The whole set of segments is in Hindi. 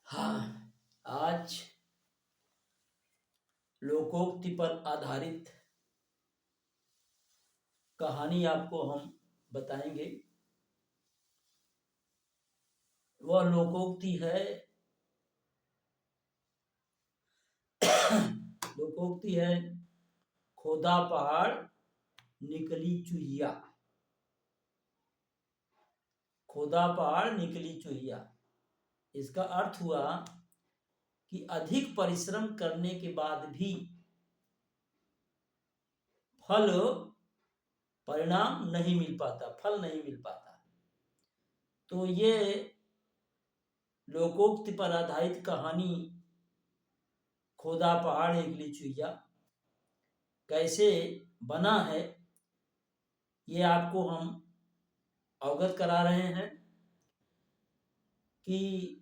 हाँ, आज लोकोक्ति पर आधारित कहानी आपको हम बताएंगे। वह लोकोक्ति है लोकोक्ति है खोदा पहाड़ निकली चूहिया। खोदा पहाड़ निकली चूहिया, इसका अर्थ हुआ कि अधिक परिश्रम करने के बाद भी फल परिणाम नहीं मिल पाता, फल नहीं मिल पाता। तो ये लोकोक्ति पर आधारित कहानी खोदा पहाड़ निकली चूहिया कैसे बना है, ये आपको हम अवगत करा रहे हैं कि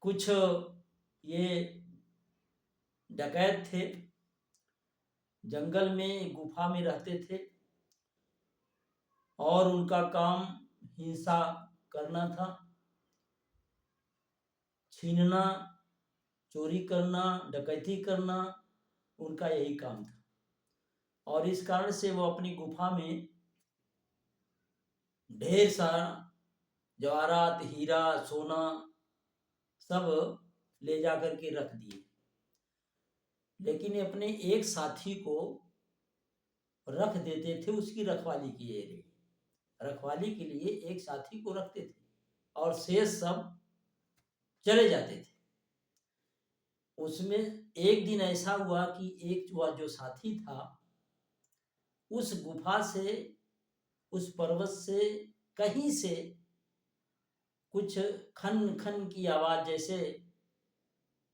कुछ ये डकैत थे, जंगल में गुफा में रहते थे और उनका काम हिंसा करना था, छीनना, चोरी करना, डकैती करना, उनका यही काम था। और इस कारण से वो अपनी गुफा में ढेर सारा जवाहरात, हीरा, सोना सब ले जाकर के रख दिए। लेकिन अपने एक साथी को रख देते थे, उसकी रखवाली के लिए, रखवाली के लिए एक साथी को रखते थे और शेष सब चले जाते थे। उसमें एक दिन ऐसा हुआ कि एक वह जो साथी था उस गुफा से, उस पर्वत से कहीं से कुछ खन खन की आवाज, जैसे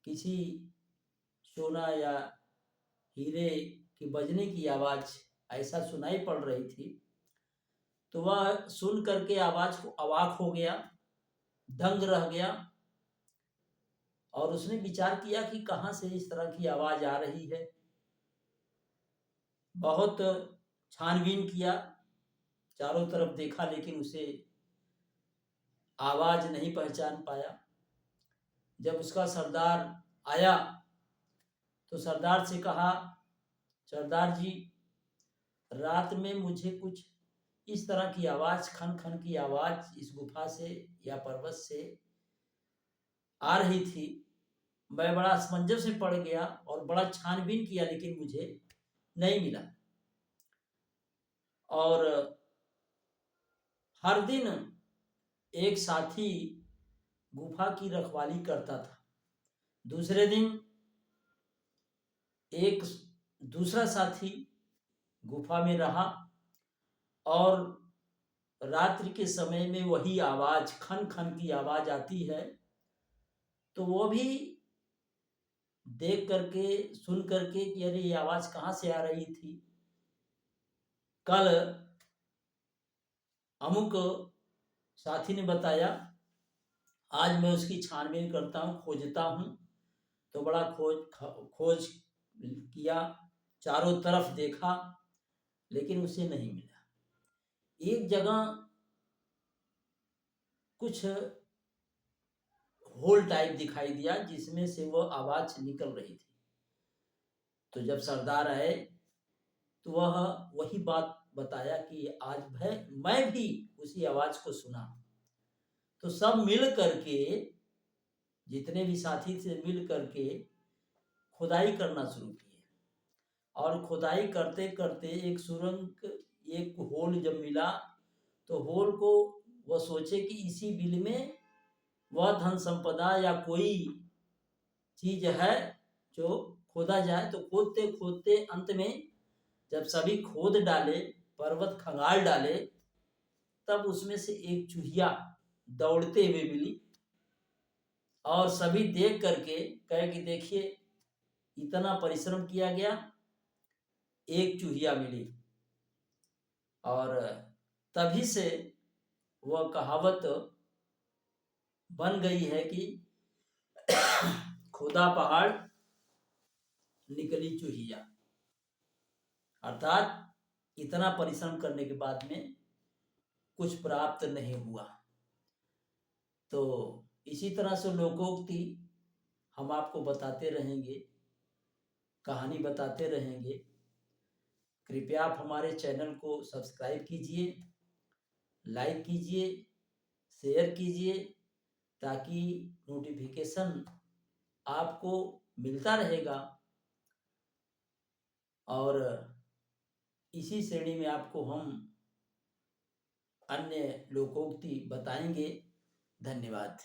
किसी सोना या हीरे की बजने की आवाज ऐसा सुनाई पड़ रही थी। तो वह सुन करके आवाज को अवाक हो गया, दंग रह गया और उसने विचार किया कि कहां से इस तरह की आवाज आ रही है। बहुत छानबीन किया, चारों तरफ देखा, लेकिन उसे आवाज नहीं पहचान पाया। जब उसका सरदार आया तो सरदार से कहा, सरदार जी, रात में मुझे कुछ इस तरह की आवाज, खन खन की आवाज इस गुफा से या पर्वत से आ रही थी। मैं बड़ा असमंजस में पड़ गया और बड़ा छानबीन किया, लेकिन मुझे नहीं मिला। और हर दिन एक साथी गुफा की रखवाली करता था। दूसरे दिन एक दूसरा साथी गुफा में रहा और रात्रि के समय में वही आवाज, खन खन की आवाज आती है, तो वो भी देख करके, सुन करके कि अरे ये आवाज कहाँ से आ रही थी। कल अमुक साथी ने बताया, आज मैं उसकी छानबीन करता हूँ, खोजता हूँ। तो बड़ा खोज किया, चारों तरफ देखा, लेकिन उसे नहीं मिला। एक जगह कुछ होल टाइप दिखाई दिया जिसमें से वो आवाज निकल रही थी। तो जब सरदार आए तो वह वही बात बताया कि आज मैं भी उसी आवाज को सुना। तो सब मिल करके, जितने भी साथी थे, मिल करके खुदाई करना शुरू किए। और खुदाई करते करते एक सुरंग, एक होल जब मिला, तो होल को वह सोचे कि इसी बिल में वह धन संपदा या कोई चीज है जो खोदा जाए। तो खोदते खोदते अंत में जब सभी खोद डाले, पर्वत खंगाल डाले, तब उसमें से एक चूहिया दौड़ते हुए मिली और सभी देख करके कहे कि देखिए, इतना परिश्रम किया गया, एक चूहिया मिली। और तभी से वह कहावत बन गई है कि खोदा पहाड़ निकली चूहिया, अर्थात इतना परिश्रम करने के बाद में कुछ प्राप्त नहीं हुआ। तो इसी तरह से लोकोक्ति हम आपको बताते रहेंगे, कहानी बताते रहेंगे। कृपया आप हमारे चैनल को सब्सक्राइब कीजिए, लाइक कीजिए, शेयर कीजिए, ताकि नोटिफिकेशन आपको मिलता रहेगा और इसी श्रेणी में आपको हम अन्य लोकोक्ति बताएंगे। धन्यवाद।